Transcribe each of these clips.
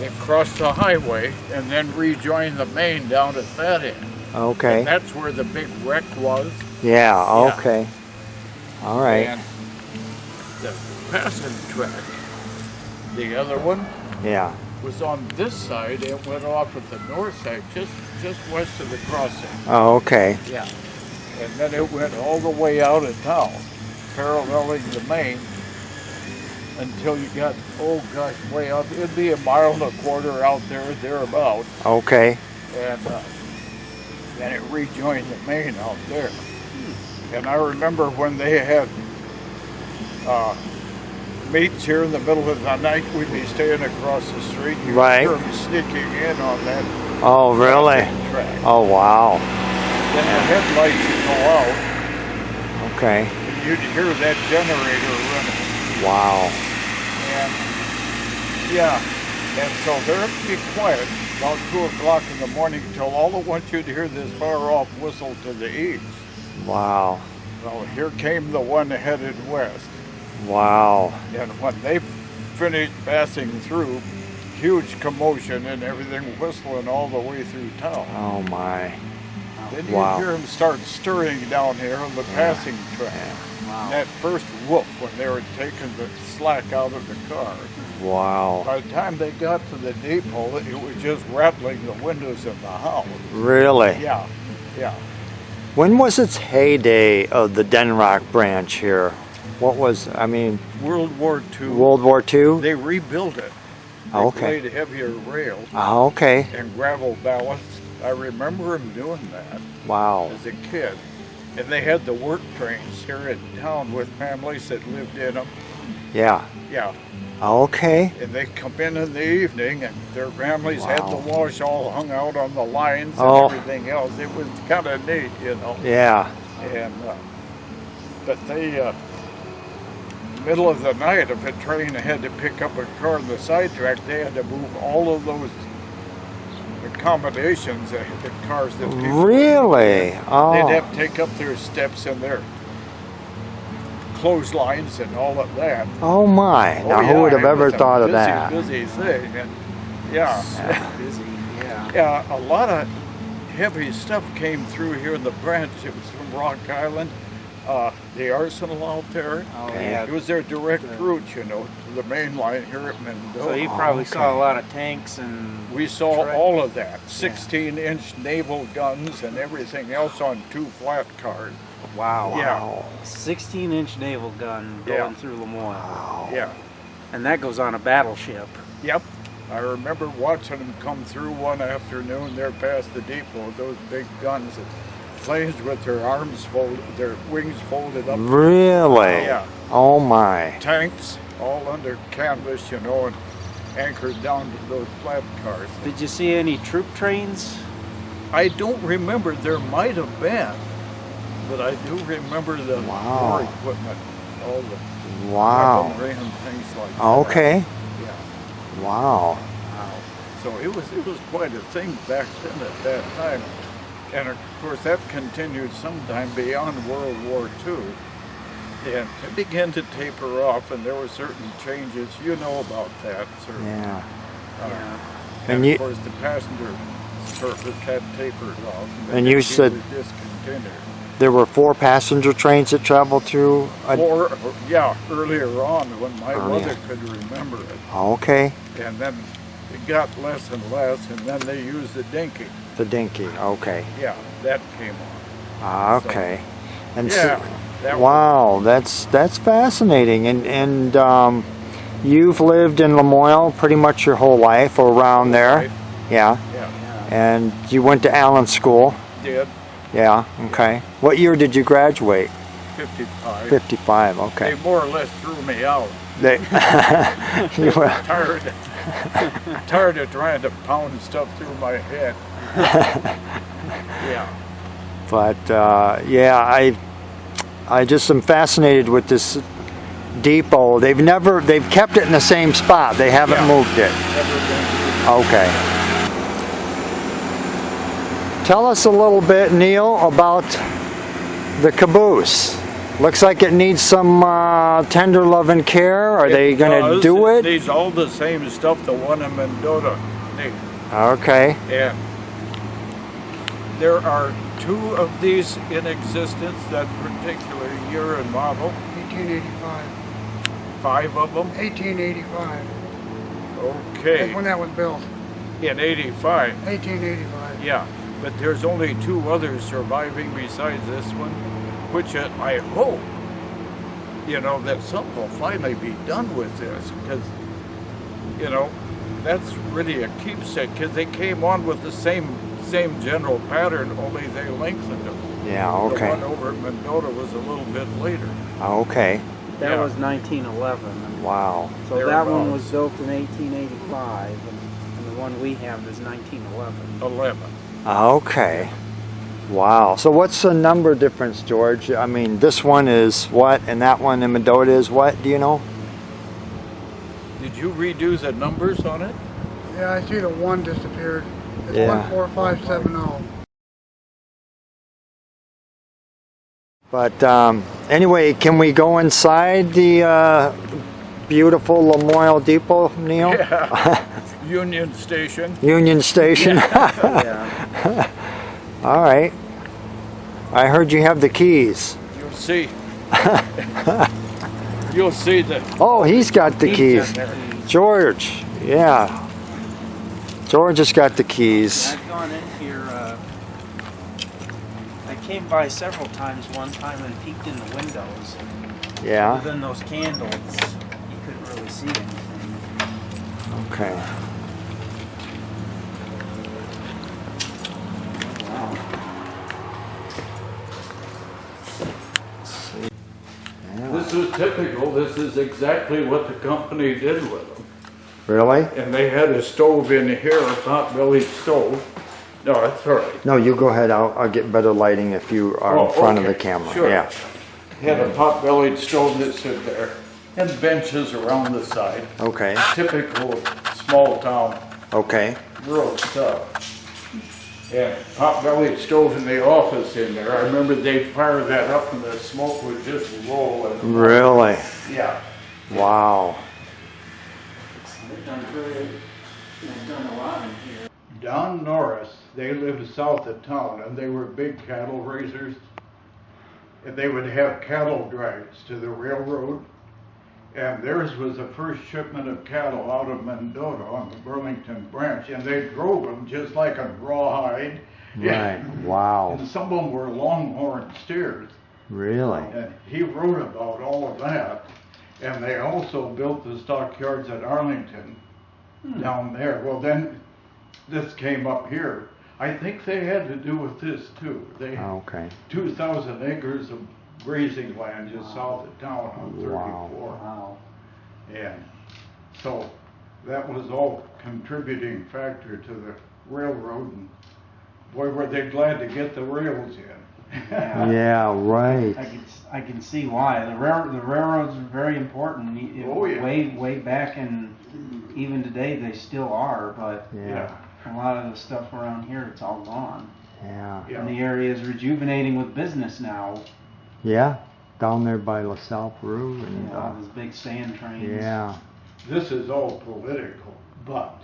It crossed the highway and then rejoined the main down at that end. Okay. And that's where the big wreck was. Yeah, okay. All right. And the passing track, the other one, Yeah. was on this side. It went off at the north side, just west of the crossing. Oh, okay. Yeah. And then it went all the way out of town, paralleling the main, until you got, oh gosh, way up. It'd be 1.25 miles out there, thereabouts. Okay. And then it rejoined the main out there. And I remember when they had meets here in the middle of the night, we'd be staying across the street. You'd hear them sneaking in on that. Oh, really? Track. Oh, wow. Then the headlights would go out. Okay. And you'd hear that generator running. Wow. And yeah, and so there it'd be quiet about 2 o'clock in the morning until all at once you'd hear this far off whistle to the east. Wow. Well, here came the one headed west. Wow. And when they finished passing through, huge commotion and everything whistling all the way through town. Oh my. Then Wow. you hear them start stirring down here on the passing track. Wow. And that first whoop when they were taking the slack out of the car. Wow. By the time they got to the depot, it was just rattling the windows of the house. Really? Yeah, yeah. When was its heyday of the Denrock Branch here? What was, I mean, World War II. World War II? They rebuilt it. They Okay. laid heavier rails Oh, okay. and gravel ballast. I remember them doing that Wow. as a kid. And they had the work trains here in town with families that lived in them. Yeah. Yeah. Okay. And they come in the evening and their families had the Wow. wash all hung out on the lines and Oh. everything else. It was kind of neat, you know. Yeah. And but they middle of the night, if a train had to pick up a car on the sidetrack, they had to move all of those accommodations, the cars that people Really? Oh. they'd have to take up their steps and their clotheslines and all of that. Oh my. Now who would have ever thought of that? Busy thing, and yeah. Busy, yeah. Yeah, a lot of heavy stuff came through here in the branch. It was from Rock Island, the arsenal out there. Oh, yeah. It was their direct route, you know, to the main line here at Mendota. So you probably saw a lot of tanks and... We saw all of that, 16-inch naval guns and everything else on 2 flat cars. Wow. Yeah. 16-inch naval gun going through Lemoyne. Yeah. And that goes on a battleship. Yep. I remember watching them come through one afternoon there past the depot, those big guns and planes with their arms folded, their wings folded up. Really? Yeah. Oh my. Tanks all under canvas, you know, and anchored down to those flat cars. Did you see any troop trains? I don't remember, there might have been, but I do remember the war equipment, all the Wow. weaponry and things like that. Okay. Yeah. Wow. So it was quite a thing back then at that time. And of course that continued sometime beyond World War II. And it began to taper off and there were certain changes, you know about that. Certainly. Yeah. And of course the passenger service had tapered off. And you said it was discontinued. there were 4 passenger trains that traveled through? Yeah, earlier on when my mother could remember it. Okay. And then it got less and less, and then they used the dinky. The dinky, okay. Yeah, that came on. Okay. So, And yeah. so, wow, that's fascinating. And you've lived in Lemoyne pretty much your whole life, or around there? Yeah. Yeah. And you went to Allen School? Did. Yeah, okay. What year did you graduate? 55. 55, okay. They more or less threw me out. They you were tired of trying to pound stuff through my head. Yeah. But yeah, I just am fascinated with this depot. They've kept it in the same spot. They haven't moved it. Okay. Tell us a little bit, Neal, about the caboose. Looks like it needs some tender love and care. Are they going to do it? It needs all the same stuff the one in Mendota needs. Okay. And there are 2 of these in existence, that particular year and model. 1885. 5 of them? 1885. Okay. That's when that was built. In 85. 1885. Yeah, but there's only 2 others surviving besides this one, which I hope, you know, that something will finally be done with this, because, you know, that's really a keepsake, because they came on with the same general pattern, only they lengthened them. Yeah, okay. The one over at Mendota was a little bit later. Okay. That was 1911. Wow. So that one was built in 1885, and the one we have is 1911. 11. Okay. Wow. So what's the number difference, George? I mean, this one is what, and that one in Mendota is what? Do you know? Did you redo the numbers on it? Yeah, I see the 1 disappeared. It's Yeah. 14570. But anyway, can we go inside the beautiful Moille Depot, Neal? Yeah. Union Station. Union Station. Yeah. All right. I heard you have the keys. You'll see. You'll see the Oh, he's got the keys. in there. George, yeah. George has got the keys. I've gone in here. I came by several times one time and peeked in the windows. Yeah. Other than those candles, you couldn't really see anything. Okay. This is typical. This is exactly what the company did with them. Really? And they had a stove in here, a pot-bellied stove. No, that's all right. No, you go ahead. I'll get better lighting if you are in front of the camera. Sure. Yeah. Had a pot-bellied stove that stood there, and benches around the side. Okay. Typical small town Okay. rural stuff. And pot-bellied stove in the office in there. I remember they'd fire that up and the smoke would just roll. And Really? yeah. Wow. They've done a lot in here. Don Norris, they lived south of town, and they were big cattle raisers. And they would have cattle drives to the railroad. And theirs was the first shipment of cattle out of Mendota on the Burlington Branch. And they drove them just like a rawhide. Right. Wow. And some of them were longhorn steers. Really? And he wrote about all of that. And they also built the stockyards at Arlington down there. Well, then this came up here. I think they had to do with this too. They had Okay. 2,000 acres of grazing land just south of town on 34. Wow. And so that was all contributing factor to the railroad. And boy, were they glad to get the rails in. Yeah, right. I can see why. The railroads are very important. Oh, yeah. Way back, and even today they still are. But Yeah. a lot of the stuff around here, it's all gone. Yeah. Yeah. And the area is rejuvenating with business now. Yeah. Down there by LaSalle, Peru. And, All those big sand trains. yeah. This is all political, but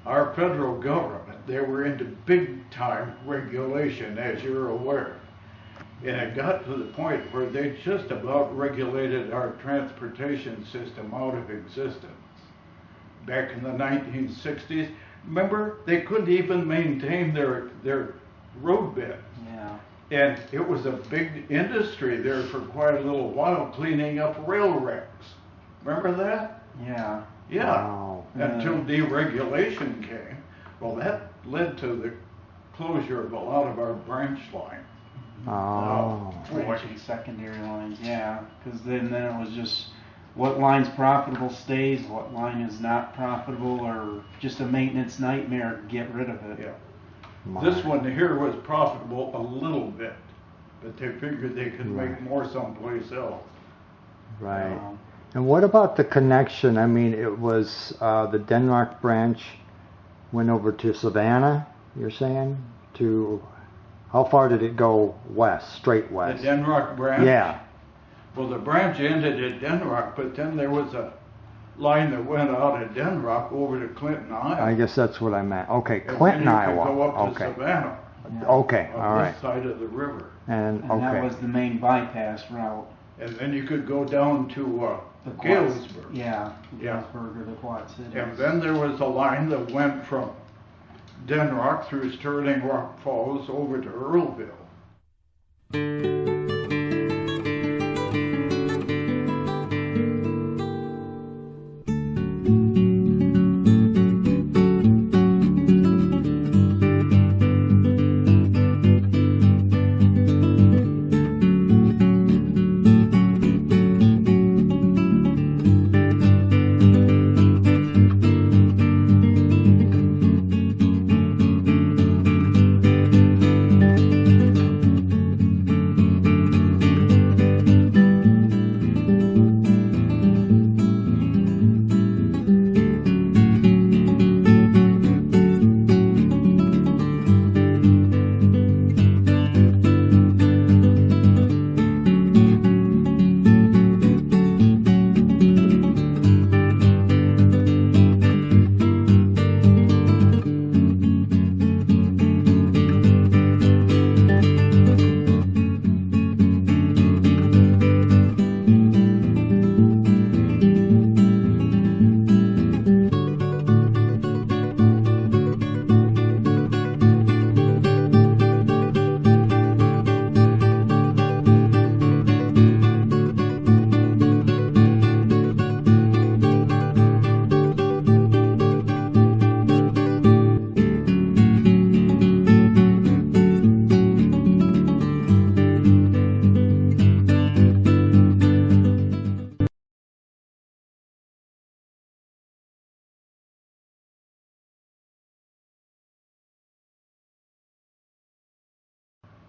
our federal government, they were into big time regulation, as you're aware. And it got to the point where they just about regulated our transportation system out of existence. Back in the 1960s, remember, they couldn't even maintain their road bed. Yeah. And it was a big industry there for quite a little while, cleaning up rail wrecks. Remember that? Yeah. Yeah. Wow. Until deregulation came. Well, that led to the closure of a lot of our branch line. Oh. Branching secondary lines, yeah. Because then it was just what line's profitable stays, what line is not profitable, or just a maintenance nightmare. Get rid of it. Yeah. My. This one here was profitable a little bit, but they figured they could make Right. more someplace else. Right. Um, And what about the connection? I mean, it was the Denrock Branch went over to Savannah, you're saying? To How far did it go west, straight The west? Denrock Branch? Yeah. Well, the branch ended at Denrock, but then there was a line that went out at Denrock over to Clinton, Iowa. I guess that's what I meant. Okay, And Clinton, then you Iowa. could go up to Okay. Savannah Okay, on all right. this side of the river. And And that okay. was the main bypass route. And then you could go down to The Quad- Galesburg. Yeah, Yeah. Galesburg or the Quad Cities. And then there was a line that went from Denrock through Sterling Rock Falls over to Earlville.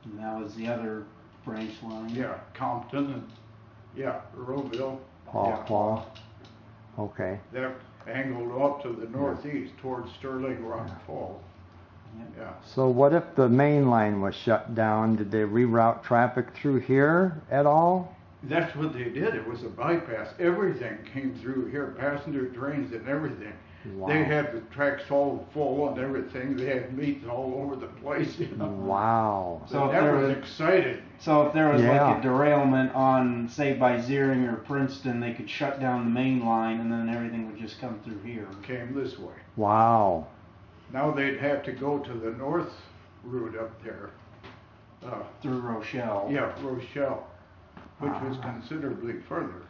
And that was the other branch line. Yeah, Compton and, yeah, Earlville. Paw, Yeah. Paw. Okay. That angled up to the northeast towards Sterling Rock Falls. Yeah. So what if the main line was shut down? Did they reroute traffic through here at all? That's what they did. It was a bypass. Everything came through here, passenger trains and everything. Wow. They had the tracks all full and everything. They had meets all over the place. You know? Wow. So So if that there was was- exciting. So if there was Yeah. like a derailment on, say, by Zeering or Princeton, they could shut down the main line and then everything would just come through here. Came this way. Wow. Now they'd have to go to the north route up there. Through Rochelle. Yeah, Rochelle, which was Ah. considerably further.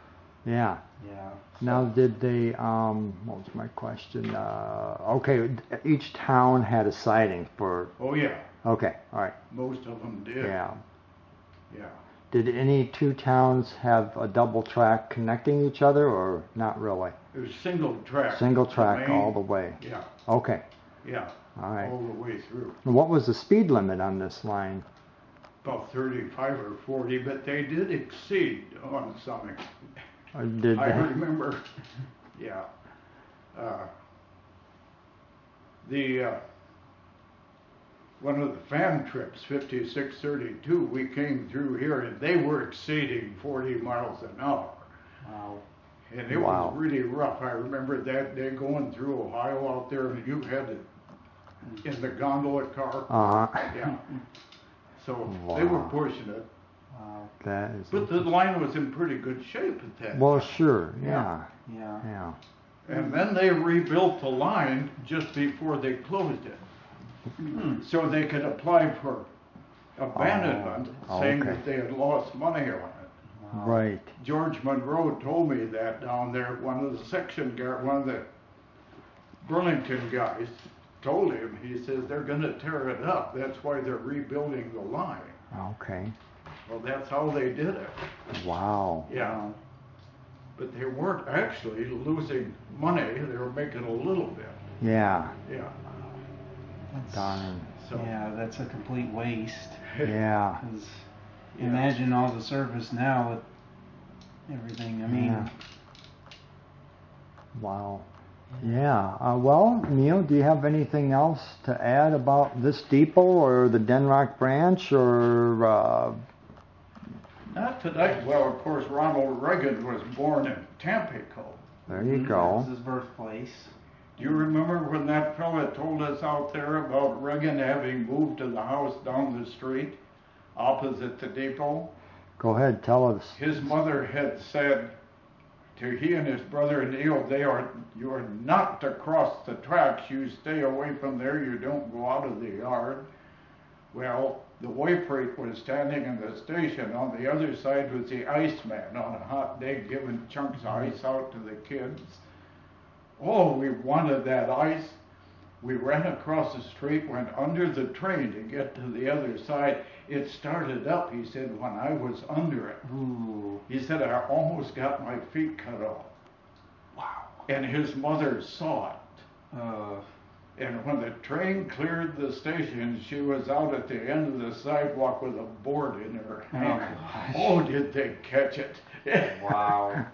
Yeah. Yeah. Now did they, what was my question? Okay, each town had a siding for, Oh yeah, okay, all right, most of them did. yeah. Yeah. Did any two towns have a double track connecting each other or not really? It was single track. Single track main- all the way? Yeah, Okay, yeah, all right. all the way through. And what was the speed limit on this line? About 35 or 40, but they did exceed on some. Or did I they? remember, yeah. One of the fan trips, 5632, we came through here and they were exceeding 40 miles an hour. Wow. And it Wow. was really rough. I remember that day going through Ohio out there and you had to, in the gondola car. Uh-huh. Yeah. So they were Wow. pushing it. Wow. That is, But the line was in pretty good shape at that well, time. sure, yeah, Yeah. yeah. And then they rebuilt the line just before they closed it. So they could apply for abandonment, Oh, saying okay. that they had lost money on it. Wow. Right, George Monroe told me that down there. One of the Burlington guys told him, he says, they're gonna tear it up. That's why they're rebuilding the line. okay, Well, that's how they did it. wow. Yeah. But they weren't actually losing money. They were making a little bit. Yeah, Yeah. That's, darn, So, yeah, that's a complete waste. yeah. 'Cause Yeah. imagine all the service now with everything. I mean, Yeah. Wow. Yeah. Well, Neal, do you have anything else to add about this depot or the Denrock Branch or? Not today. Well, of course, Ronald Reagan was born in Tampico. There you That go. was his birthplace. Do you remember when that fella told us out there about Reagan having moved to the house down the street opposite the depot? Go ahead, tell us. His mother had said to he and his brother Neal, you are not to cross the tracks. You stay away from there. You don't go out of the yard. Well, the way freight was standing in the station. On the other side was the Iceman on a hot day giving chunks of ice out to the kids. Oh, we wanted that ice. We ran across the street, went under the train to get to the other side. It started up, he said, when I was under it. Ooh. He said, I almost got my feet cut off. Wow. And his mother saw it. And when the train cleared the station, she was out at the end of the sidewalk with a board in her hand. Oh, did they catch it? Wow.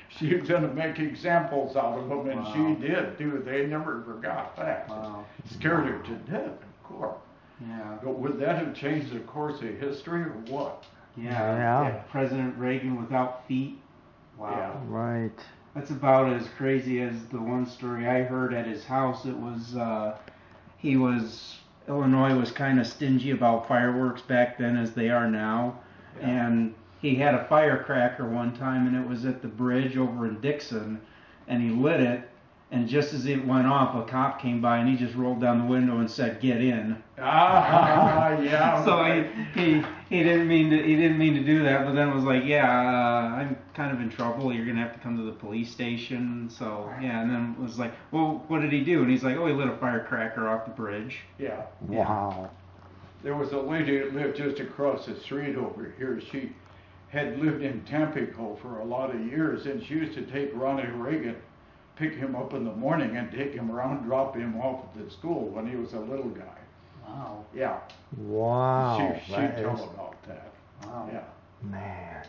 She was going to make examples out of them, and Wow. she did, too. They never forgot that. Wow. Scared her to death, of course. Yeah. But would that have changed the course of history, or what? Yeah. President Reagan without feet. Wow. Right. That's about as crazy as the one story I heard at his house. It was, Illinois was kind of stingy about fireworks back then as they are now. Yeah. And he had a firecracker one time, and it was at the bridge over in Dixon, and he lit it, and just as it went off, a cop came by, and he just rolled down the window and said, "Get in." Yeah. So he didn't mean to do that, but then it was like, I'm kind of in trouble. You're gonna have to come to the police station. So yeah, and then it was like, well, what did he do? And he's like, oh, he lit a firecracker off the bridge. Yeah. Wow. There was a lady that lived just across the street over here. She had lived in Tampico for a lot of years, and she used to take Ronald Reagan, pick him up in the morning and take him around, drop him off at the school when he was a little guy. Wow. Yeah. Wow. She That told is- about that. Wow. Yeah. Man,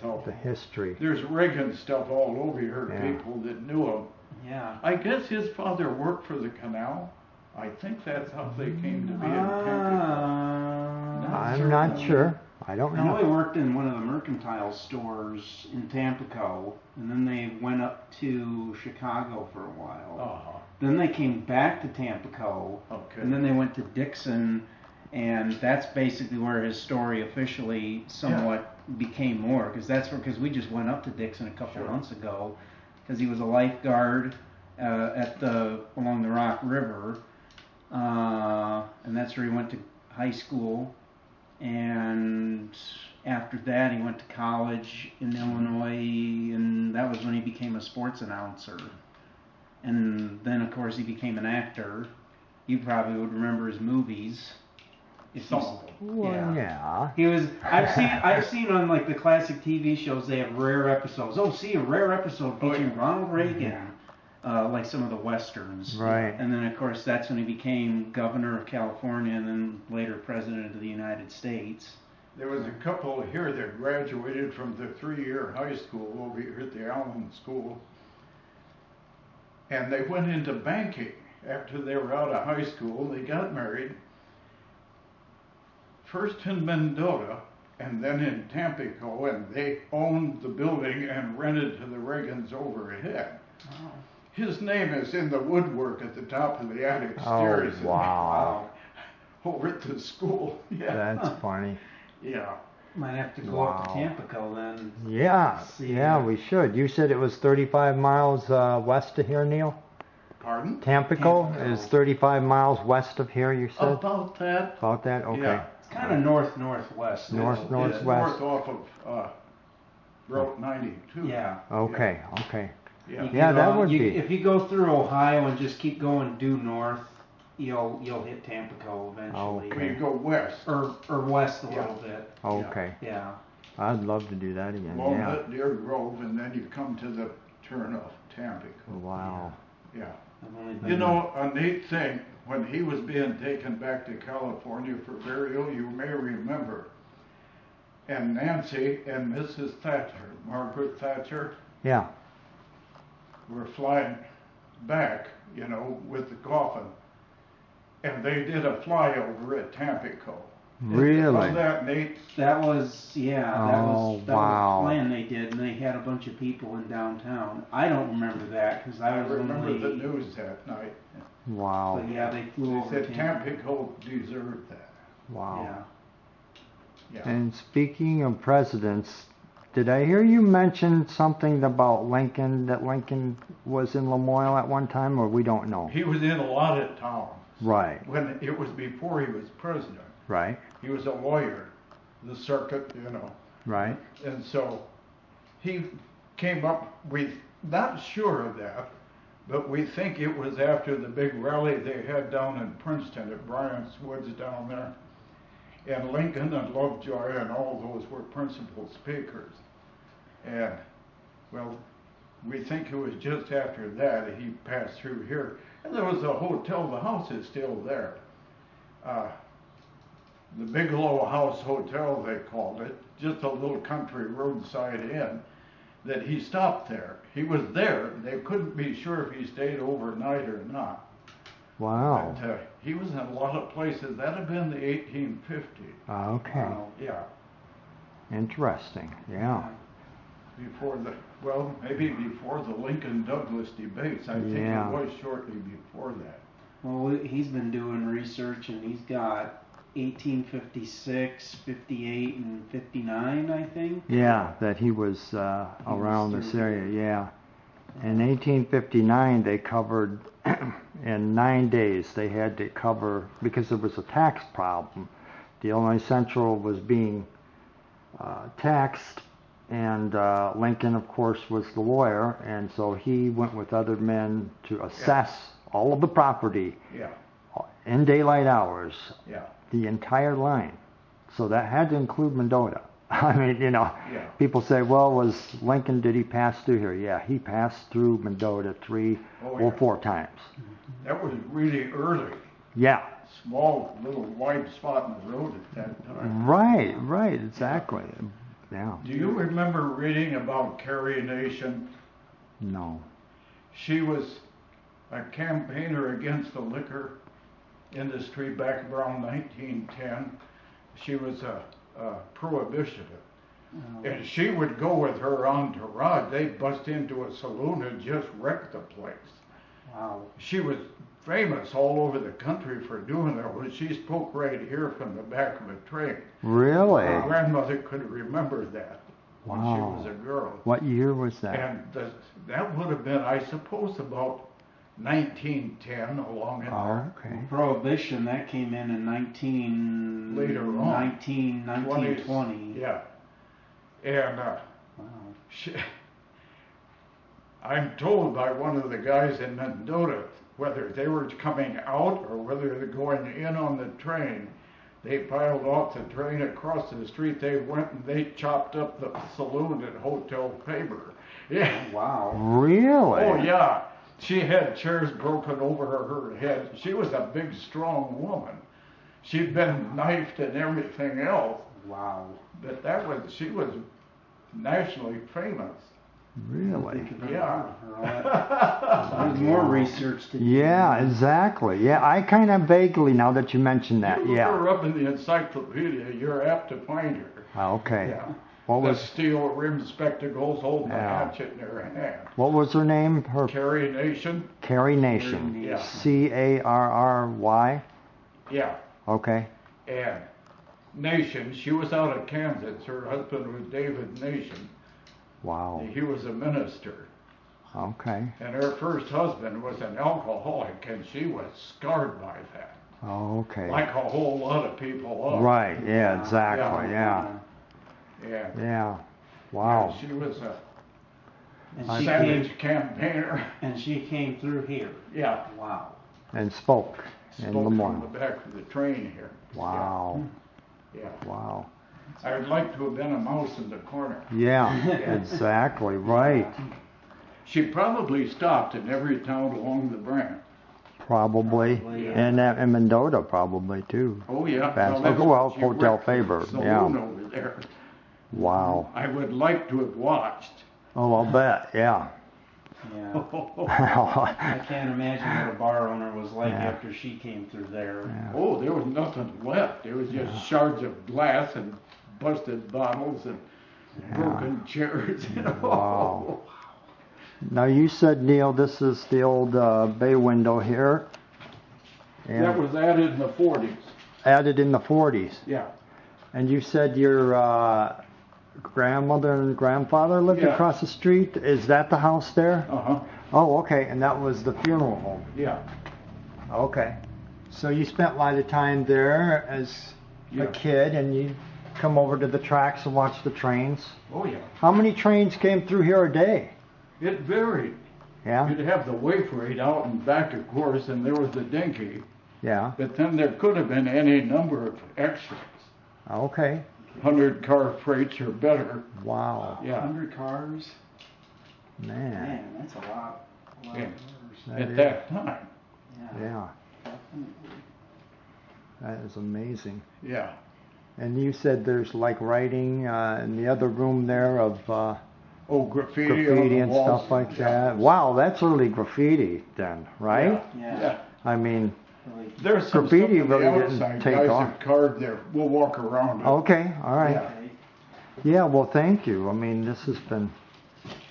So the history. there's Reagan stuff all over here, Yeah. people that knew him. Yeah. I guess his father worked for the canal. I think that's how they came to be in Tampico. I'm not sure. I don't I know he know. worked in one of the mercantile stores in Tampico, and then they went up to Chicago for a while. Uh-huh. Then they came back to Tampico, Okay. and then they went to Dixon, and that's basically where his story officially somewhat became more, because we just went up to Dixon a couple months ago, because he was a lifeguard along the Rock River, and that's where he went to high school. And after that, he went to college in Illinois, and that was when he became a sports announcer. And then, of course, he became an actor. You probably would remember his movies. Well, yeah. He was. I've seen on like the classic TV shows they have rare episodes. Oh, see a rare episode featuring Ronald Reagan, like some of the westerns. Right. And then of course that's when he became governor of California, and then later president of the United States. There was a couple here that graduated from the 3-year high school over here at the Allen School. And they went into banking after they were out of high school. They got married. First in Mendota and then in Tampico, and they owned the building and rented to the Reagans overhead. Oh. His name is in the woodwork at the top of the attic Oh, stairs. wow. Over at the school. Yeah. That's funny. Yeah. Might have to go up to Tampico then. Yeah, See, yeah, we should. You said it was 35 miles west of here, Neal? Pardon? Tampico is 35 miles west of here, you said? About that. About that? Okay. Yeah. It's kind of north-northwest. Northwest. It's north off of Route 92. Yeah. Okay, okay. Yeah. Yeah, that would be. If you go through Ohio and just keep going due north, you'll hit Tampico eventually. Okay. We go west. Or west a little bit. Okay. Yeah. I'd love to do that again. Walnut, Deer Grove, and then you come to the turn of Tampico. Yeah. Wow. Yeah. I've only been You know, a neat thing, when he was being taken back to California for burial, you may remember, and Nancy and Mrs. Thatcher, Margaret Thatcher, Yeah. were flying back, you know, with the coffin. And they did a flyover at Tampico. Really? Wasn't that neat? That was, yeah, Oh, that wow. was a plan they did, and they had a bunch of people in downtown. I don't remember that, because I I was remember only, the news that night. Wow. but yeah, they flew They over said Tampico deserved that. Wow. Yeah. Yeah. And speaking of presidents, did I hear you mention something about Lincoln, that Lincoln was in Lamoille at one time, or we don't know? He was in a lot of towns. Right, When it was before he was president. right, He was a lawyer, the circuit, you know. right. And so he came up, we not sure of that, but we think it was after the big rally they had down in Princeton at Bryant's Woods down there. And Lincoln and Lovejoy and all those were principal speakers. And, well, we think it was just after that he passed through here. And there was a hotel, the house is still there. The Bigelow House Hotel, they called it, just a little country roadside inn, that he stopped there. He was there. They couldn't be sure if he stayed overnight or not. Wow. But he was in a lot of places. That had been the 1850s. Okay, Wow. Yeah, interesting, yeah. before the, well, maybe before the Lincoln-Douglas debates. I think Yeah. it was shortly before that. Well, he's been doing research, and he's got 1856, 58, and 59, I think. Yeah, that he was around this area, yeah. In 1859, they covered, in 9 days, they had to cover, because there was a tax problem. The Illinois Central was being taxed, and Lincoln, of course, was the lawyer, and so he went with other men to assess all of the property Yeah, in daylight hours, yeah, the entire line. So that had to include Mendota. I mean, you know, yeah. people say, well, was Lincoln, did he pass through here? Yeah, he passed through Mendota three Oh, or yeah. 4 times. That was really early. Yeah, Small little wide spot in the road at that time. right, exactly. Yeah, Do you remember reading about Carrie Nation? no. She was a campaigner against the liquor industry back around 1910. She was a prohibitionist. And she would go with her entourage. They'd bust into a saloon and just wreck the place. Wow. She was famous all over the country for doing that. When she spoke right here from the back of a train. Really? My grandmother could remember that when she Wow. was a girl. What year was that? And that would have been, I suppose, about 1910 along in there. Oh, okay. Prohibition, that came in Later on. 1920. Yeah. And Wow. I'm told by one of the guys in Mendota, whether they were coming out or whether they're going in on the train, they piled off the train across the street. They went and they chopped up the saloon at Hotel Faber. Yeah. Wow. Really? Oh, yeah. She had chairs broken over her head. She was a big, strong woman. She'd been knifed and everything else, Wow. but she was nationally famous. Really? Yeah. There's more research to do. Yeah, exactly. Yeah, I kind of vaguely, now that you mention that, You look yeah. her up in the encyclopedia, you're apt to find her. Okay. Yeah. What The was steel-rimmed spectacles holding a Yeah. hatchet in her hand. what was her name? Her Carrie Nation? Carrie Nation. Yeah. Carry. Yeah. Okay. And Nation, she was out of Kansas. Her husband was David Nation. Wow. He was a minister. Okay. And her first husband was an alcoholic, and she was scarred by that. Okay. Like a whole lot of people are. Right. Yeah. Exactly. Yeah. Yeah. Yeah. Wow. She was a And she savage came, campaigner. and she came through here. Yeah. Wow. And spoke in Spoke from Lemoyne. the back of the train here. Wow. Yeah. Wow. I would like to have been a mouse in the corner. Yeah. Exactly. Right. She probably stopped in every town along the branch. Probably. Probably, And in Mendota, probably too. Oh, yeah. Fast- that's well, what she Hotel wrecked the Faber, saloon yeah. over there. Wow. I would like to have watched. Oh, I'll bet. Yeah. Yeah. I can't imagine what a bar owner was like Yeah. after she came through there. Yeah. Oh, there was nothing left. There was just shards of glass and busted bottles and broken chairs. You know? Wow. Now you said, Neal, this is the old bay window here. And That was added in the 40s. added in the 40s. Yeah. And you said your grandmother and grandfather lived Yeah. across the street. Is that the house there? Uh-huh. Oh, okay. And that was the funeral home. Yeah. Okay. So you spent a lot of time there as Yeah. a kid, and you come over to the tracks and watch the trains. Oh, yeah. How many trains came through here a day? It varied. Yeah? You'd have the way freight out and back, of course, and there was the dinky. Yeah. But then there could have been any number of extras. Okay. 100-car freights or better. Wow. Yeah. 100 cars. Man. Man, that's a lot. A lot Yeah. of cars. That At is- that time. Yeah. Definitely. That is amazing. Yeah. And you said there's like writing in the other room there of Oh, graffiti, on graffiti the and walls. stuff like Yeah. that. Wow, that's early graffiti then, right? Yeah. Yeah. I mean, Really. There's some Graffiti stuff on really the didn't outside. take Guys off. have carved there. We'll walk around it. okay, all right. Yeah. Yeah, well, thank you. I mean, this has been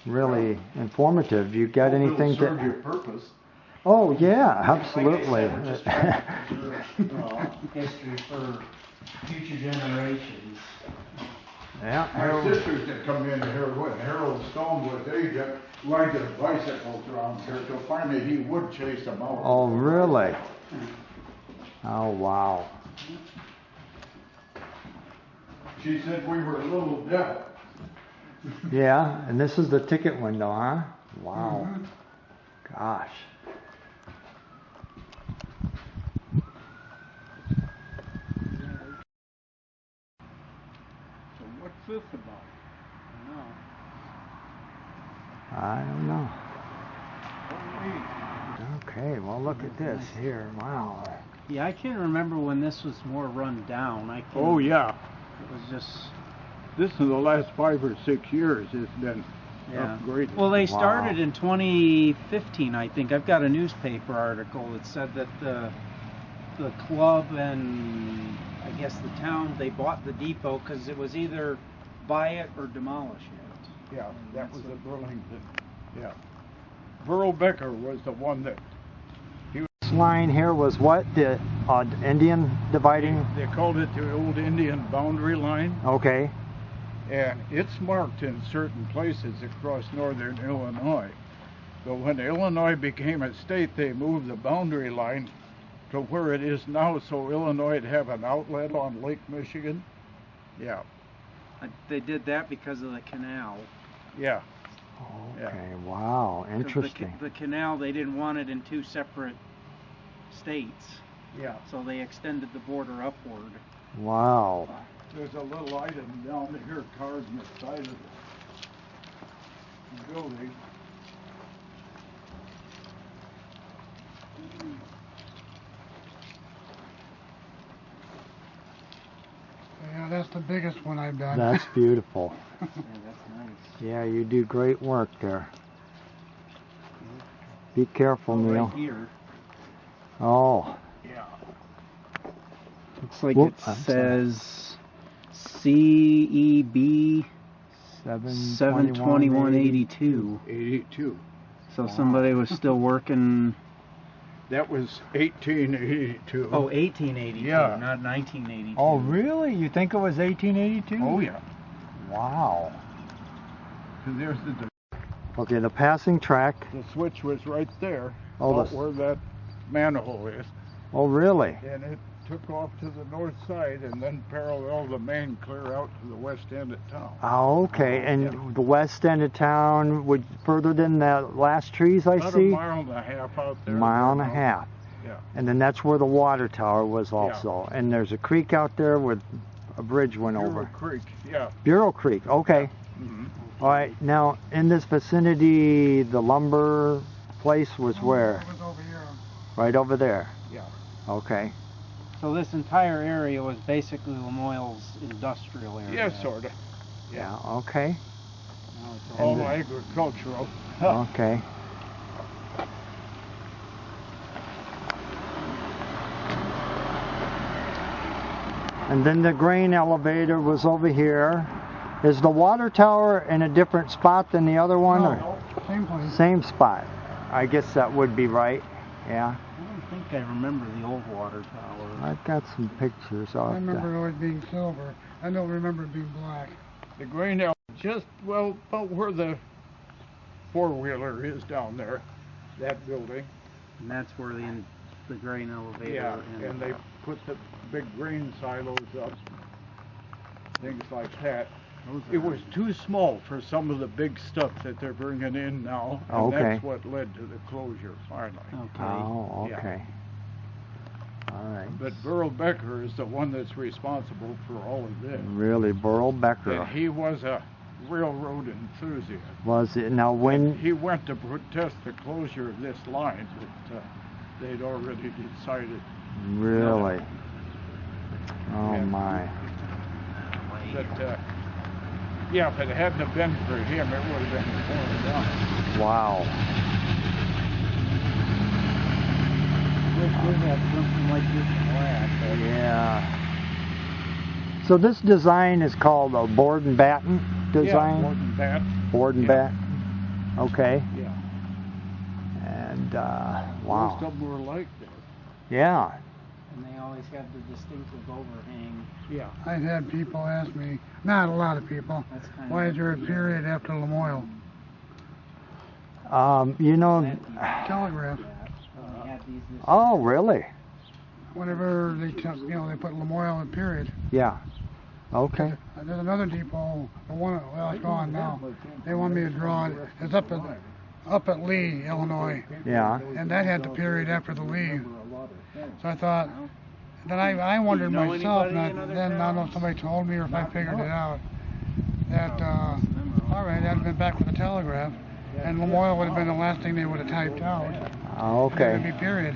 really informative. You got anything It'll serve your to? purpose. Oh, yeah, absolutely. History for future generations. Yeah. My sisters that come in here, when Harold Stone was, they just riding bicycles around here, so finally he would chase them out. Oh, really? Oh, wow. She said we were a little deaf. Yeah, and this is the ticket window, huh? Wow. Gosh. So what's this about? I don't know. Oh, Okay, well, look at this here. Wow. Yeah, I can't remember when this was more run down. I can, oh yeah, It was just. this is the last 5 or 6 years has been Yeah. upgraded. Well, they Wow. started in 2015, I think. I've got a newspaper article that said that the club and I guess the town, they bought the depot because it was either buy it or demolish it. Yeah, that was at Burlington. Yeah. Burl Becker was the one that This line here was what? The Indian dividing? they called it the old Indian boundary line, Okay. and it's marked in certain places across northern Illinois. But when Illinois became a state, they moved the boundary line to where it is now, so Illinois would have an outlet on Lake Michigan. Yeah, They did that because of the canal. yeah. Okay, wow. 'Cause Interesting. The canal, they didn't want it in two separate states, Yeah, so they extended the border upward. Wow. there's a little item down here carved in the side of the building. Yeah, that's the biggest one I've done. That's beautiful. Yeah, that's nice. Yeah, you do great work there. Be careful, Neal. Right here. Oh, Yeah. Looks like Whoop, it I'm sorry. says CEB 72182. 72182. 82. So somebody was still working. That was 1882. Oh, 1882, Yeah. not 1982. Oh, really? You think it was 1882? Oh, yeah. Wow. And there's Okay, the passing track. the switch was right there, Oh, out the- where that manhole is. Oh, really? And it took off to the north side and then paralleled the main clear out to the west end of town. Oh, okay. And Yeah. the west end of town, would further than the last trees I About see? a mile and a half out there. Mile and a half. Yeah. And then that's where the water tower was also. And there's a creek out there where a bridge went Bureau over. Creek, yeah. Bureau Creek, okay. Mhm. All right, now in this vicinity, the lumber place was where? It was over here. Right over there. Yeah. Okay. So this entire area was basically Moille's industrial area. Yeah, sort of. Yeah, okay. Now it's All And the- agricultural. Okay. And then the grain elevator was over here. Is the water tower in a different spot than the other one? Or? No, same place. Same spot. I guess that would be right. Yeah. I don't think I remember the old water tower. I've got some pictures of I remember it always being silver. I don't remember it being black. The grain elevator, just, well, about where the four-wheeler is down there, that building. And that's where the grain elevator. Yeah, and they put the big grain silos up, things like that. It was too small for some of the big stuff that they're bringing in now, and Okay. that's what led to the closure finally. Okay. Oh, Yeah. okay. All right. But Burl Becker is the one that's responsible for all of this. Really, Burl Becker. And he was a railroad enthusiast. Was it? Now when... He went to protest the closure of this line that they'd already decided. Really? Oh, Yeah. my. But, yeah, if it hadn't have been for him, it would have been torn down. Wow. We've had something like this in Lack. Yeah. So this design is called a board and batten design? Yeah, more than that. Board and Yeah. batten. Okay. Yeah. And, Most wow. of them were like that. Yeah. And they always have the distinctive overhang. Yeah. I've had people ask me, not a lot of people, That's kind why of is there a period after Lamoille? You know... Telegraph. They had these Oh, really? Whenever they, they put Lamoille in period. Yeah. Okay. There's another depot, the one, well, it's gone now. They want me to draw it. It's up at Lee, Illinois, Yeah. and that had the period after the Lee. So I thought, then I wondered know myself, anybody and in other then I don't know towns? if somebody told me or if I figured it out, that, all right, that'd have been back with the telegraph, and Lamoille would have been the last thing they would have typed out. Okay. It'd be period.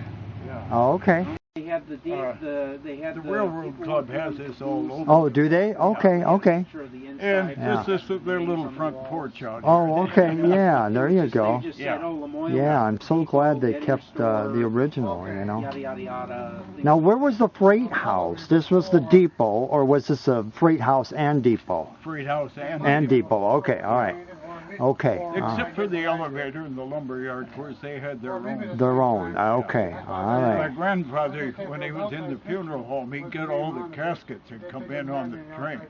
Okay. They have the The Railroad Club has this all over. Oh, do they? Okay, okay. And Yeah. this is their little front porch out here. Oh, okay. Yeah, there you go. Yeah. Yeah, I'm so glad they kept the original, you know. Yada yada yada. Now, where was the freight house? This was the depot, or was this a freight house and depot? Freight house And depot. Okay, all right. Okay. Except for the elevator and the lumberyard, of course, they had their own. Their own. Okay, all My right. grandfather, when he was in the funeral home, he'd get all the caskets and come in on the train.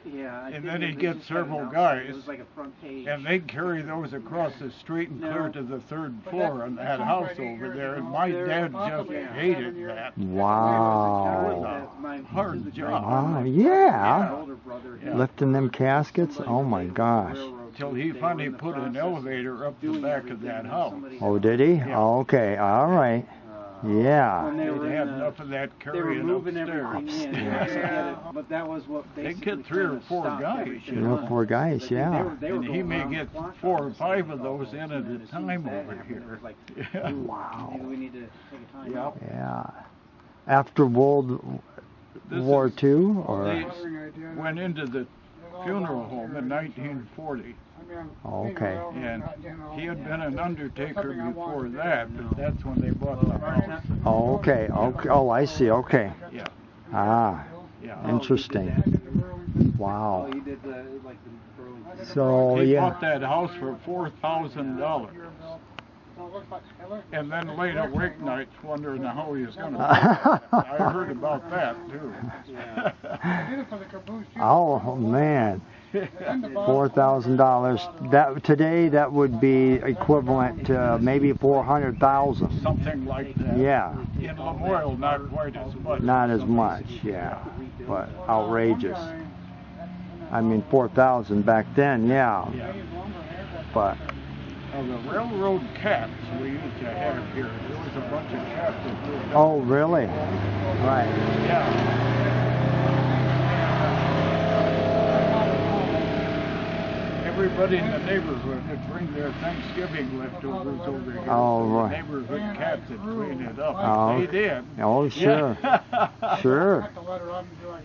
Yeah. And then he'd get several guys, It was like a front page. and they'd carry those across the street and clear to the third floor on that house over there. And my dad just hated that. Wow. Hard job. Wow, yeah. Older brother. Yeah. Lifting them caskets? Oh my gosh. Till he finally put an elevator up the back of that house. Oh, did he? Yeah. Okay, all right. Yeah. When they were They'd in had the- enough of that They were carrying moving upstairs. everything in. Yeah. But that was what They'd basically get 3 or kinda 4 stopped guys, everything. you know. 3 or 4 guys, yeah. They were And he going may around get the clock 4 or on 5 the of those in and at as a soon time as that over happened, here. it was like, Yeah. ooh, Wow. maybe we need to take a time Yep. out. Yeah. After World This War is- II, or? They went into the funeral home in 1940. Okay. And he had been an undertaker before that, but that's when they bought the house. Oh, okay. Okay. Oh, I see. Okay. Yeah, Ah, yeah. interesting. Oh, Wow. you did the like the Burlington. So, He yeah. bought that house for $4,000. And then laid awake nights wondering how he was going to pay it. I heard about that, too. Oh, man. $4,000. That today that would be equivalent to maybe 400,000. Something like that. Yeah. In Lamoille, not quite as much. Not as much, yeah. But outrageous. I mean, 4,000 back then, yeah. Yeah. But The railroad cats we used to have here, there was a bunch of cats that lived oh, really? Right. Yeah. Everybody in the neighborhood would bring their Thanksgiving leftovers over here. Oh, so right. the neighborhood cats would clean it up. Oh. They did. Oh, sure. Yeah. Sure.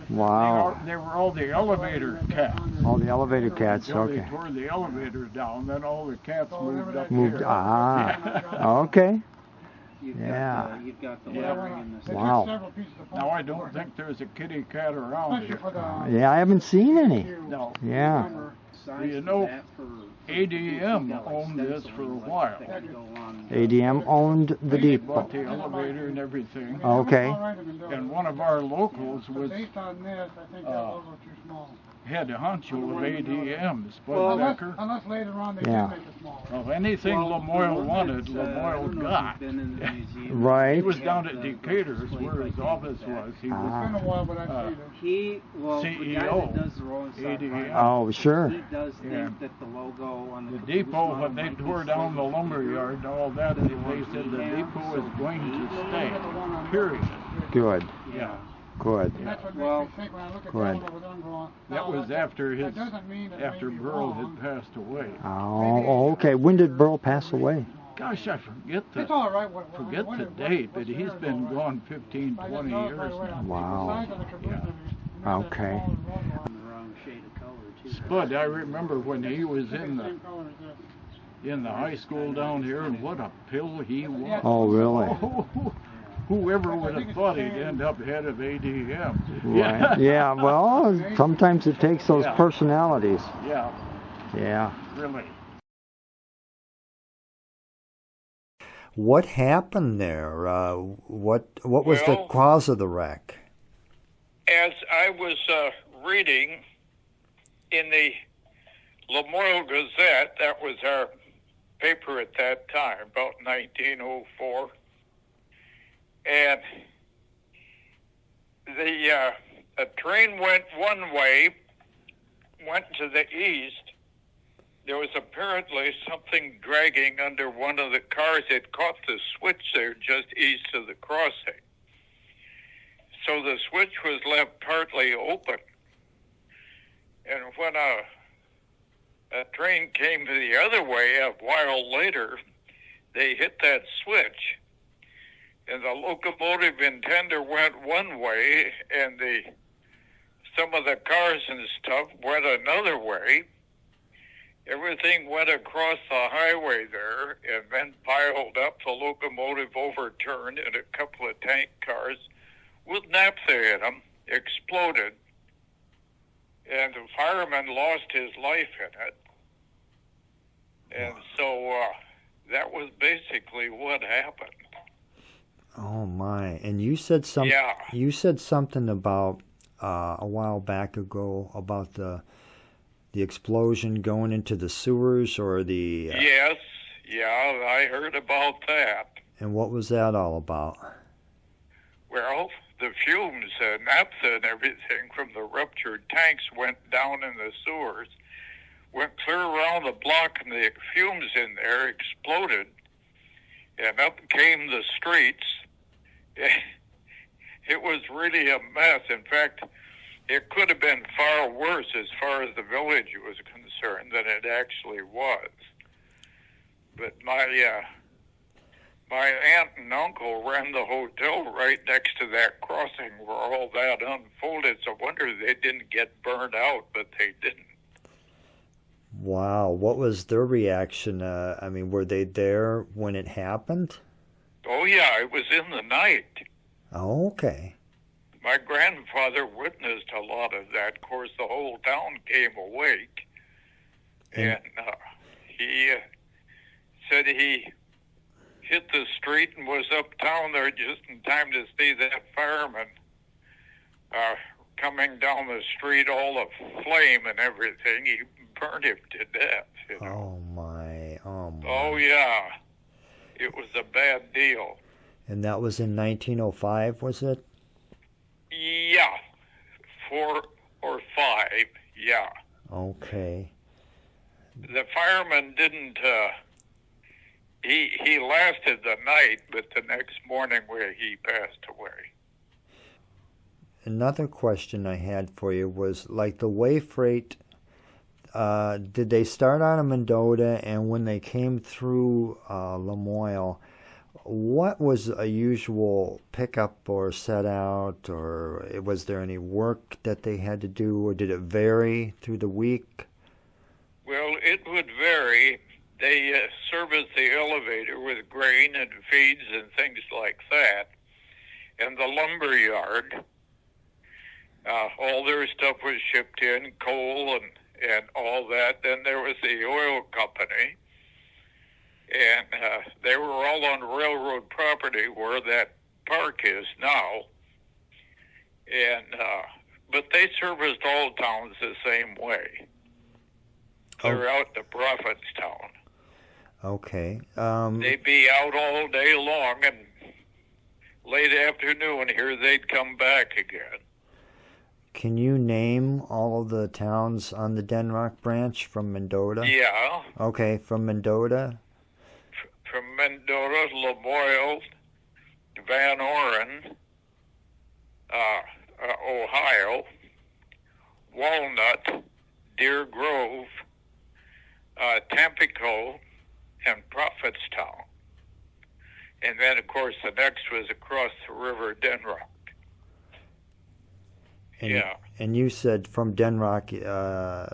Wow. They were all the elevator cats. All the elevator cats, Until they okay. tore the elevator down, then all the cats moved up Moved, here. ah, okay. You've got the Yeah. lettering in They the Wow. took several pieces of Now, I plastic don't think there's a kitty cat around especially here. for the Yeah, I haven't seen any. No. Yeah. Drummer. size You for know, that for ADM you've got, like, owned this stenciling for a like while. that could go on- ADM owned the They depot. bought the elevator and everything. Okay. And one of our locals But was based on this, I think that logo's too small. head honcho of ADM, Spud Well, Becker. Unless later on they Yeah. did make it smaller. Well, anything Well, Lamoille the one wanted, that's, I don't Lamoille know if got. you've been in the museum. Right. He was They down have at the Decatur's license plate where right his there office in the back. was. He Ah. was It's been a while, but I've seen it. The guy CEO, that does the rolling stock ADM. Oh, sure. he does think Yeah. that the logo on the the caboose depot, model when they might be tore down the slightly lumber bigger. yard and all that, they said the depot is going to stay. Period. Good. Yeah. Good. And that's what Well, makes me think when I look at good. that with them going, That no, was after that his, doesn't mean it after may be Burl wrong. had passed away. Oh, okay. When did Burl pass away? Gosh, I forget It's the, all right. forget the date, but he's been gone 15, 20 years now. Wow. Yeah. Okay. On the wrong shade of color too. Spud, I remember when he was in the high school down here, and what a pill he was. Oh, really? Whoever would have thought he'd end up head of ADM? Right. Yeah, well, sometimes it takes those Yeah. personalities. Yeah, Yeah. really. What happened there? What was the Well- cause of the wreck? As I was reading in the Lamoille Gazette, that was our paper at that time, about 1904, and a train went one way, went to the east. There was apparently something dragging under one of the cars. It caught the switch there just east of the crossing. So the switch was left partly open. And when a train came the other way a while later, they hit that switch. And the locomotive and tender went one way, and some of the cars and stuff went another way. Everything went across the highway there and then piled up. The locomotive overturned, and a couple of tank cars with naphtha in them exploded. And the fireman lost his life in it. And so that was basically what happened. Oh my! And you said something. Yeah. You said something about a while back ago about the explosion going into the sewers or the. Yes, yeah, I heard about that. And what was that all about? Well, the fumes, naphtha and everything from the ruptured tanks went down in the sewers, went clear around the block, and the fumes in there exploded, and up came the streets. It was really a mess. In fact, it could have been far worse as far as the village was concerned than it actually was. But my aunt and uncle ran the hotel right next to that crossing where all that unfolded. So I wonder they didn't get burned out, but they didn't. Wow! What was their reaction? I mean, were they there when it happened? Oh, yeah, it was in the night. Oh, okay. My grandfather witnessed a lot of that. Of course, the whole town came awake. And he said he hit the street and was uptown there just in time to see that fireman coming down the street, all aflame and everything. He burned him to death. You know? Oh my! Oh my! Oh, yeah. It was a bad deal. And that was in 1905, was it? Yeah. 4 or 5, yeah. Okay. The fireman didn't, he lasted the night, but the next morning he passed away. Another question I had for you was, like, the way freight, did they start out in Mendota, and when they came through Lamoille, what was a usual pickup or set out, or was there any work that they had to do, or did it vary through the week? Well, it would vary. they service the elevator with grain and feeds and things like that. And the lumber yard, all their stuff was shipped in, coal and all that. Then there was the oil company, and they were all on railroad property where that park is now. And but they serviced all towns the same way. They're out to Prophetstown. Okay. They'd be out all day long, and late afternoon here they'd come back again. Can you name all of the towns on the Denrock Branch from Mendota? Yeah. Okay, from Mendota? From Mendota, Moille, Van Oren, Ohio, Walnut, Deer Grove, Tampico, and Prophetstown. And then, of course, the next was across the river, Denrock. And, yeah. And you said from Denrock,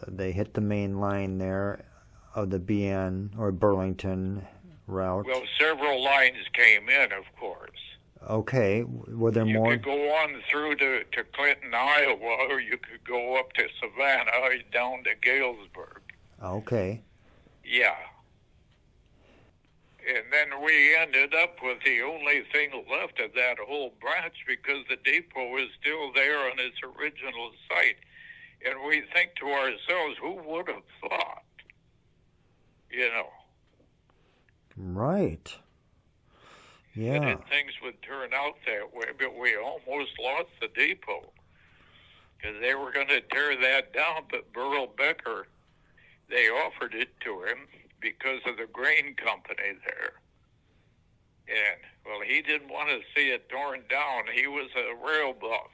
they hit the main line there of the BN or Burlington route. Well, several lines came in, of course. Okay. Were there You more? could go on through to Clinton, Iowa, or you could go up to Savannah, down to Galesburg. Okay. Yeah. And then we ended up with the only thing left of that whole branch because the depot was still there on its original site. And we think to ourselves, who would have thought? You know. Right. Yeah. That things would turn out that way, but we almost lost the depot because they were going to tear that down, but Burl Becker, they offered it to him because of the grain company there. And, well, he didn't want to see it torn down. He was a rail buff.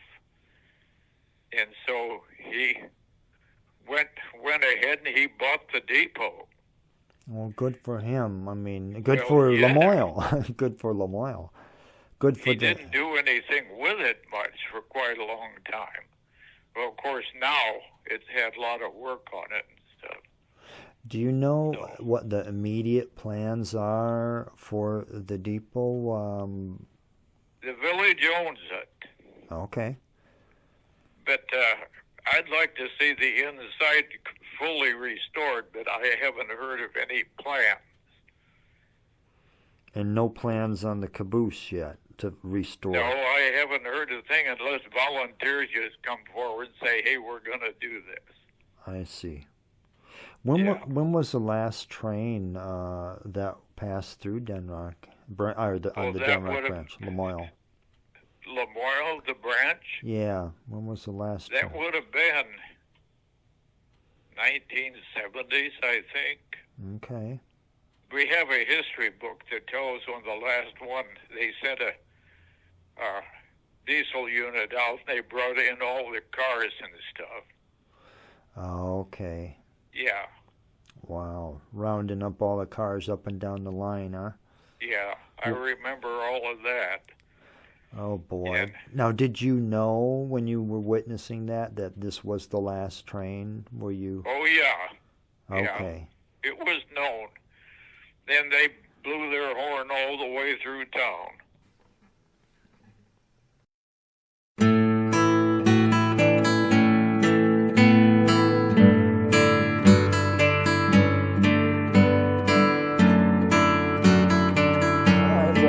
And so he went ahead and he bought the depot. Well, good for him. I mean, good Well, for yeah. Lamoille. Good for Lamoille. Good for He didn't do anything with it much for quite a long time. Well, of course, now it's had a lot of work on it and stuff. Do you know what the immediate plans are for the depot? The village owns it. Okay. But I'd like to see the inside fully restored, but I haven't heard of any plans. And no plans on the caboose yet to restore? No, I haven't heard a thing unless volunteers just come forward and say, hey, we're going to do this. I see. When was the last train that passed through Denrock? On the Denrock Branch, Lamoille. Lamoille, the branch? Yeah. When was the last That train? would have been 1970s, I think. Okay. We have a history book that tells when the last one, they sent a diesel unit out, and they brought in all the cars and stuff. Okay. Yeah. Wow. Rounding up all the cars up and down the line, huh? Yeah, I remember all of that. Oh, boy. And, now, did you know when you were witnessing that this was the last train? Were you? oh, yeah. Okay. Yeah, it was known. Then they blew their horn all the way through town.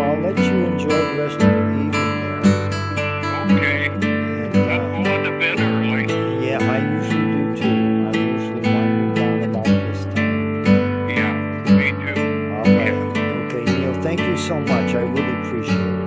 I'll let you enjoy the rest of your evening there. Okay. I'm going to bed early. Yeah, I usually do too. I usually wind down about this time. Yeah, me too. All right. Okay, Neal, thank you so much. I really appreciate it.